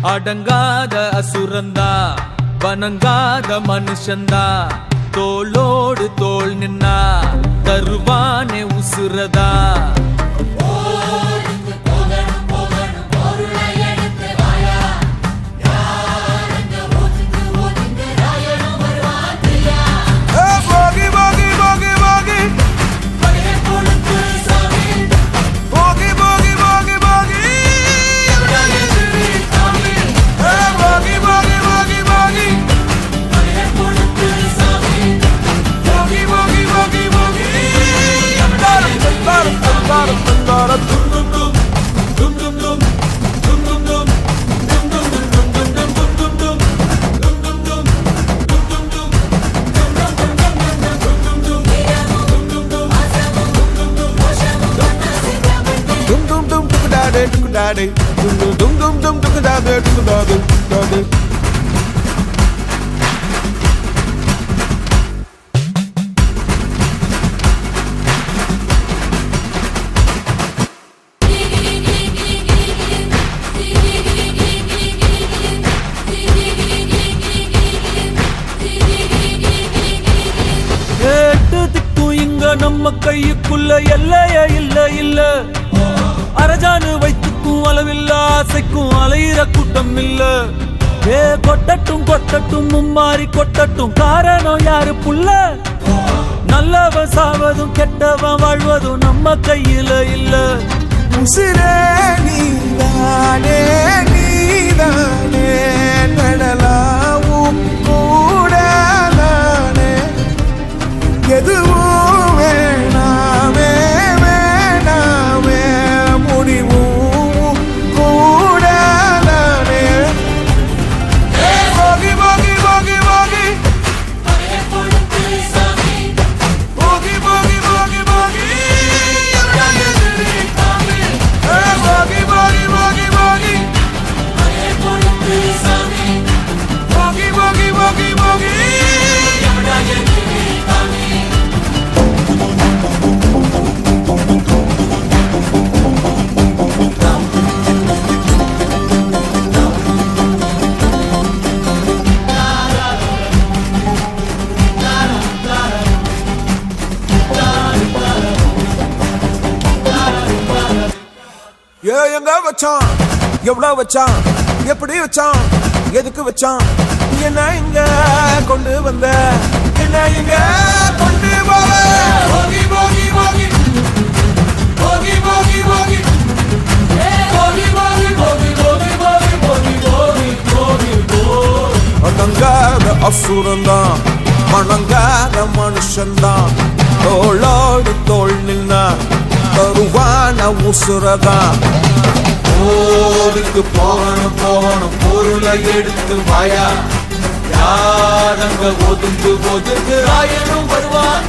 அடங்காத அசுரந்தா வணங்காத மனுஷந்தா தோளோடு தோள் நின்னா தருவானே உசுரதா Daddy, dum dum dum dum daddy, daddy, daddy. நம்ம கையுக்குள்ள எல்லைய இல்ல இல்ல அரஜானு வைத்துக்கும் அளவில்ல ஆசைக்கும் அலையிற கூட்டம் இல்ல ஏ கொட்டட்டும் கொட்டட்டும் மும்மாறி கொட்டட்டும் காரணம் யாரு புள்ள நல்லவன் சாவதும் கெட்டவன் வாழ்வதும் நம்ம கையில இல்ல உசிரே நீதானே நீதானே நடலாவும் கூட நானே எதுவும் வேணாமே வேணாமே முடிவும் கூட நானே போகி போகி போகி போகி போகி போகி போகி போகி போகி போகி போகி போகி போகி போகி போகி எங்க வச்சான் எவ்வளவு வச்சான் எப்படி வச்சான் எதுக்கு வச்சான் என்ன இங்க கொண்டு வந்த என்ன இங்க கொண்டு போக போகி போகி போகி போகி போகி போகி போகி போகி போகி போகி போகி போகி போகி போகி அடங்காத அசுரந்தான் வணங்காத மனுஷன்தான் தோளோடு தோள் நின்னா தருவான உசுரதான் ஓடுக்கு போகணும் போகணும் பொருளை எடுத்து வாயா யாரங்க ஒதுங்கு ஒதுங்கு ஆயனும் வருவான்